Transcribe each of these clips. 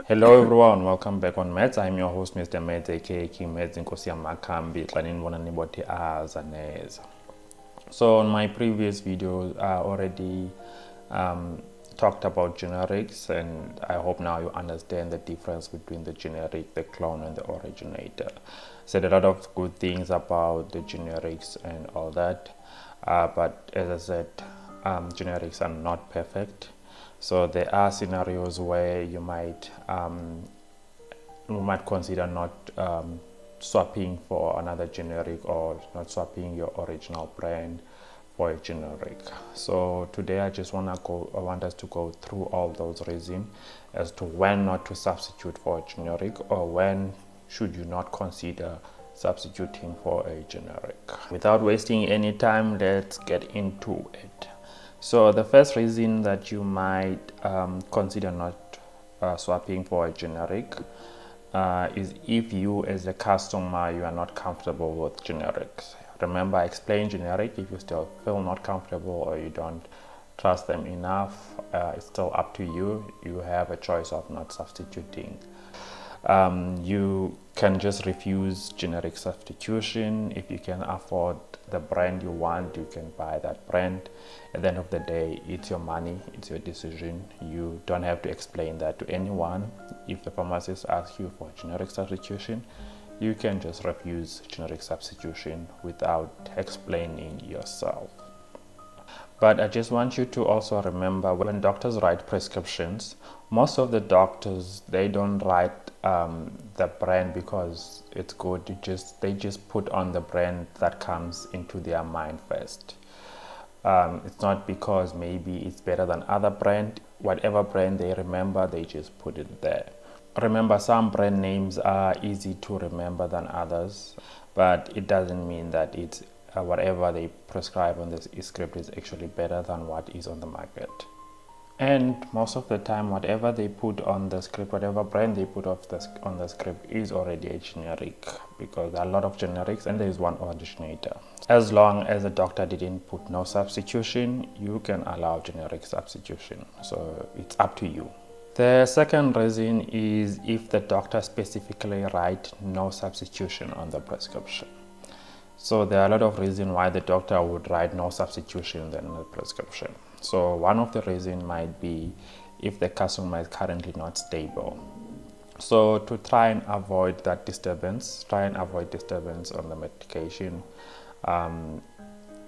Hello everyone, welcome back on Meds. I'm your host Mr. Meds aka King Meds Nkosi Makambi xa ninibona nibothi aza neza. So on my previous video I already talked about generics, and I hope now you understand the difference between the generic, the clone and the originator. Said a lot of good things about the generics and all that, but as I said, generics are not perfect. So there are scenarios where you might consider not swapping for another generic, or not swapping your original brand for a generic. So today I want us to go through all those reasons as to when not to substitute for a generic, or when should you not consider substituting for a generic. Without wasting any time, let's get into it. So the first reason that you might consider not swapping for a generic is if you as a customer, you are not comfortable with generics. Remember, I explained generic. If you still feel not comfortable or you don't trust them enough, it's still up to you. You have a choice of not substituting. You can just refuse generic substitution. If you can afford the brand you want, you can buy that brand. At the end of the day, it's your money, it's your decision. You don't have to explain that to anyone. If the pharmacist asks you for generic substitution, you can just refuse generic substitution without explaining yourself. But I just want you to also remember, when doctors write prescriptions, most of the doctors, they don't write the brand because it's good. They just put on the brand that comes into their mind first. It's not because maybe it's better than other brand. Whatever brand they remember, they just put it there. Remember, some brand names are easy to remember than others, but it doesn't mean that it's whatever they prescribe on this script is actually better than what is on the market. And most of the time, whatever they put on the script, whatever brand they put on the script is already a generic, because there are a lot of generics and there is one originator. As long as the doctor didn't put no substitution, you can allow generic substitution. So it's up to you. The second reason is if the doctor specifically write no substitution on the prescription. So there are a lot of reasons why the doctor would write no substitution in the prescription. So one of the reasons might be if the customer is currently not stable. So to try and avoid that disturbance, on the medication,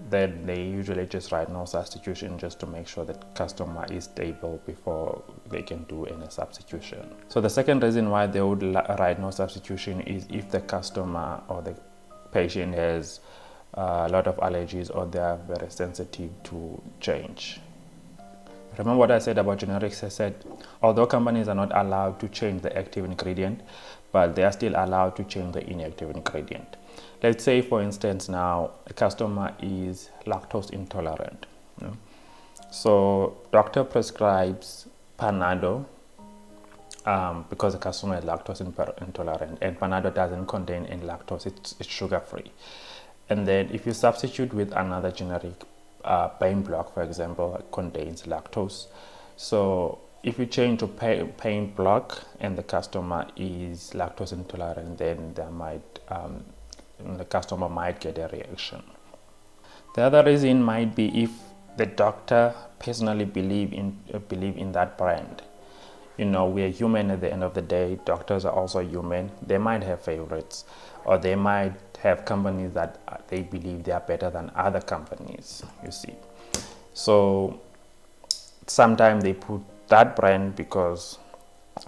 then they usually just write no substitution, just to make sure that customer is stable before they can do any substitution. So the second reason why they would write no substitution is if the customer or the patient has a lot of allergies, or they are very sensitive to change. Remember what I said about generics? I said, although companies are not allowed to change the active ingredient, but they are still allowed to change the inactive ingredient. Let's say, for instance, now a customer is lactose intolerant. So doctor prescribes Panado because the customer is lactose intolerant, and Panado doesn't contain any lactose, it's sugar free. And then if you substitute with another generic, pain block, for example, contains lactose. So if you change to pain block and the customer is lactose intolerant, then the customer might get a reaction. The other reason might be if the doctor personally believe in that brand. We are human at the end of the day. Doctors are also human. They might have favorites, or they might have companies that they believe they are better than other companies, you see. So sometimes they put that brand because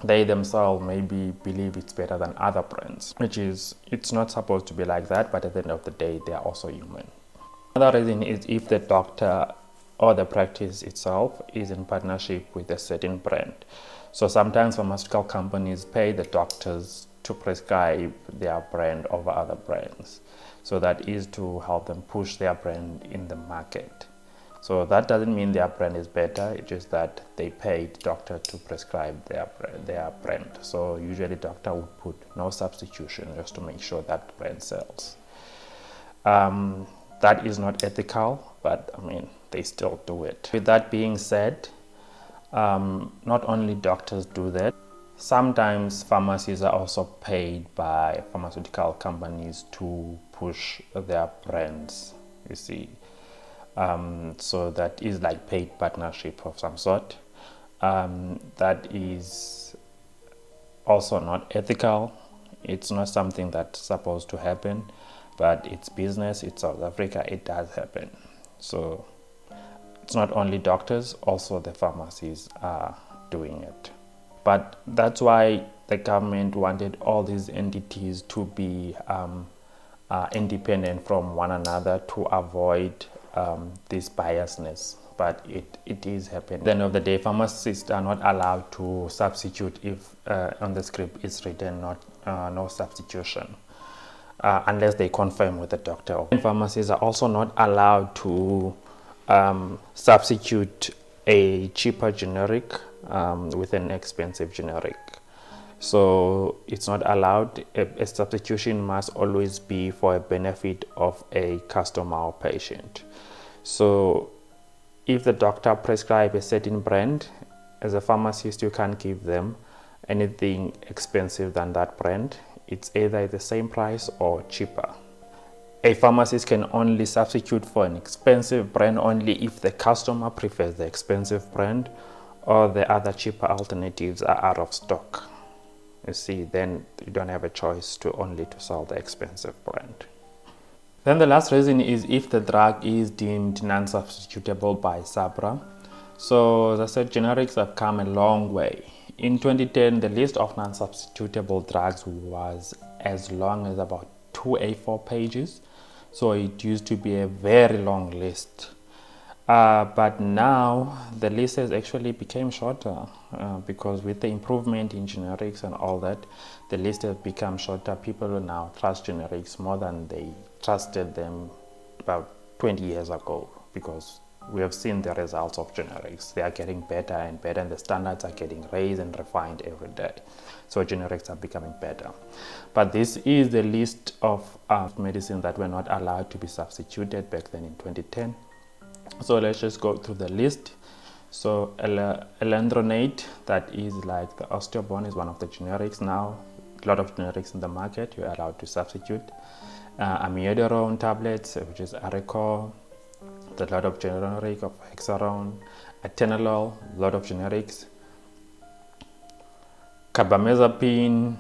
they themselves maybe believe it's better than other brands, it's not supposed to be like that, but at the end of the day, they are also human. Another reason is if the doctor or the practice itself is in partnership with a certain brand. So sometimes pharmaceutical companies pay the doctors to prescribe their brand over other brands. So that is to help them push their brand in the market. So that doesn't mean their brand is better, it's just that they paid doctor to prescribe their brand. So usually doctor would put no substitution just to make sure that brand sells. That is not ethical, but they still do it. With that being said, not only doctors do that, Sometimes pharmacies are also paid by pharmaceutical companies to push their brands, you see. So that is like paid partnership of some sort. That is also not ethical. It's not something that's supposed to happen, but it's business, it's South Africa, it does happen. So it's not only doctors, also the pharmacies are doing it. But that's why the government wanted all these entities to be independent from one another to avoid this biasness. But it is happening. At the end of the day, pharmacists are not allowed to substitute if on the script it's written no substitution. Unless they confirm with the doctor. And pharmacists are also not allowed to substitute a cheaper generic with an expensive generic. So it's not allowed. A substitution must always be for a benefit of a customer or patient. So if the doctor prescribes a certain brand, as a pharmacist you can't give them anything expensive than that brand. It's either the same price or cheaper. A pharmacist can only substitute for an expensive brand only if the customer prefers the expensive brand or the other cheaper alternatives are out of stock. You see, then you don't have a choice to sell the expensive brand. Then the last reason is if the drug is deemed non-substitutable by SABRA. So as I said, generics have come a long way. In 2010, the list of non-substitutable drugs was as long as about 2 A4 pages. So it used to be a very long list. But now the list has actually become shorter because with the improvement in generics and all that, the list has become shorter. People now trust generics more than they trusted them about 20 years ago, because we have seen the results of generics. They are getting better and better, and the standards are getting raised and refined every day. So generics are becoming better. But this is the list of medicines that were not allowed to be substituted back then in 2010. So let's just go through the list. So alendronate, that is like the osteobone, is one of the generics now. A lot of generics in the market, you're allowed to substitute. Amiodarone tablets, which is Arecor. There's a lot of generic of Hexarone. Atenolol, a lot of generics. Carbamazepine,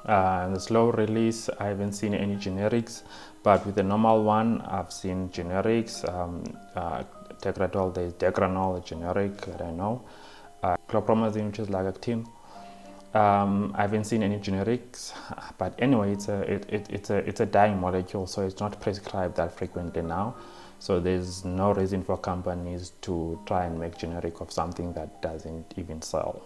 the slow release, I haven't seen any generics, but with the normal one, I've seen generics. Tegretol, there's Degranol, a generic that I know. Chlorpromazine, which is Lagactine. I haven't seen any generics, but anyway, it's a dying molecule, so it's not prescribed that frequently now. So there's no reason for companies to try and make generic of something that doesn't even sell.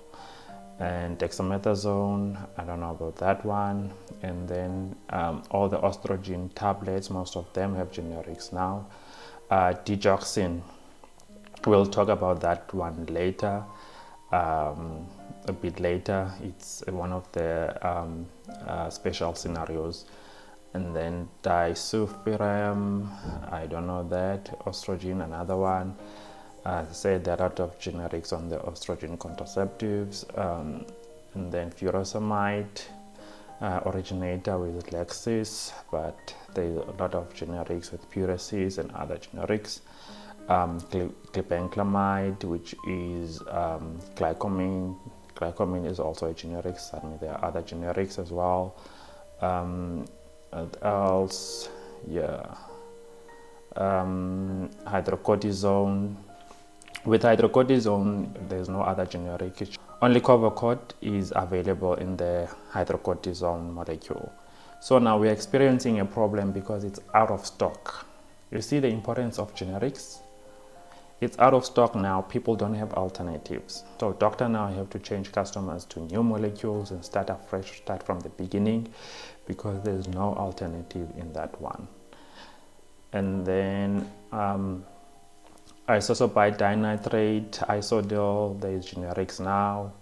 And dexamethasone, I don't know about that one. And then all the estrogen tablets, most of them have generics now. Digoxin, we'll talk about that one later, a bit later. It's one of the special scenarios. And then disulfiram, I don't know that. Estrogen, another one. As I said, there are a lot of generics on the estrogen contraceptives. And then furosemide, originator with Lexis, but there's a lot of generics with Puracis and other generics. Glibenclamide, which is glycomine. Glycomine is also a generic. Certainly there are other generics as well. And else, yeah, hydrocortisone. With hydrocortisone, there's no other generic. Only Covacort is available in the hydrocortisone molecule. So now we're experiencing a problem because it's out of stock. You see the importance of generics? It's out of stock now. People don't have alternatives. So doctor now have to change customers to new molecules and start afresh, start from the beginning, because there's no alternative in that one. And then isosapide dinitrate, isodil, there is generics now.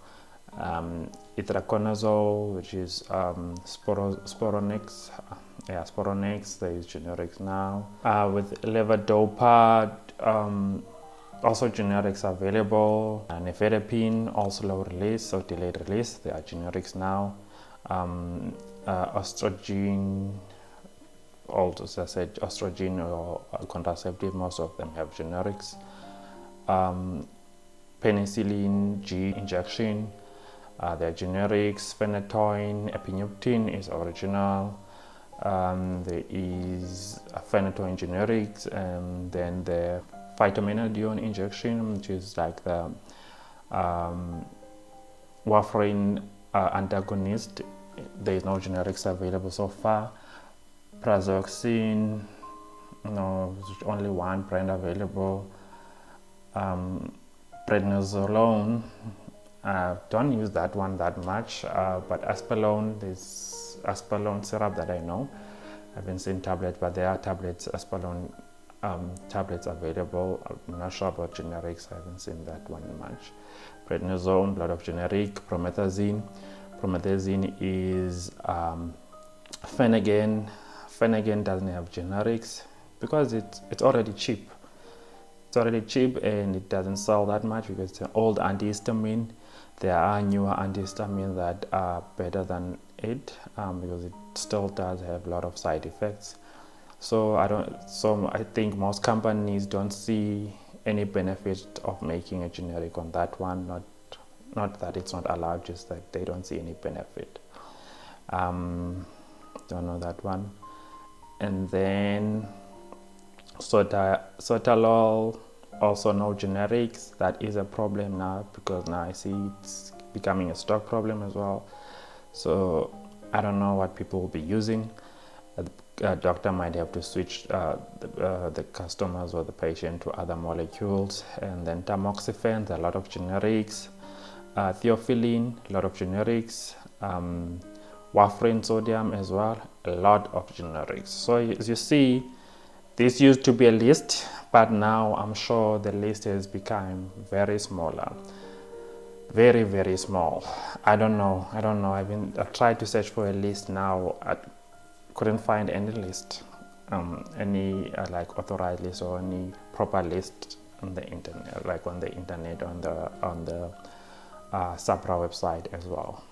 Itraconazole, which is Sporonex, Sporonex, there is generics now. With levodopa, Also generics available. Nifedipine, also low release, so delayed release. They are generics now. Estrogen, also as I said, estrogen or contraceptive, most of them have generics. Penicillin G injection, they're generics. Phenytoin, epinephrine is original. There is a phenytoin generics, and then the phytomenadione injection, which is like the warfarin antagonist. There is no generics available so far. Prazoxine, no, there's only one brand available. Prednisolone, don't use that one that much, but Aspalone, there's Aspalone syrup that I know. I haven't seen tablets, but there are tablets, Aspalone tablets available. I'm not sure about generics, I haven't seen that one much. Prednisone, a lot of generic. Promethazine is Phenergan. Phenergan doesn't have generics because it's already cheap. It's already cheap and it doesn't sell that much because it's an old antihistamine. There are newer antihistamines that are better than it because it still does have a lot of side effects. So I think most companies don't see any benefit of making a generic on that one. Not that it's not allowed, just that they don't see any benefit. Don't know that one. And then Sotalol, also no generics. That is a problem now because now I see it's becoming a stock problem as well. So I don't know what people will be using. A doctor might have to switch the customers or the patient to other molecules. And then tamoxifen, there are a lot of generics. Theophylline, a lot of generics. Warfarin sodium as well, a lot of generics. So as you see, this used to be a list, but now I'm sure the list has become very smaller, very, very small. I don't know. I've tried to search for a list now. I couldn't find any list, any like authorized list or any proper list on the internet, like on the internet, on the SAPRA website as well.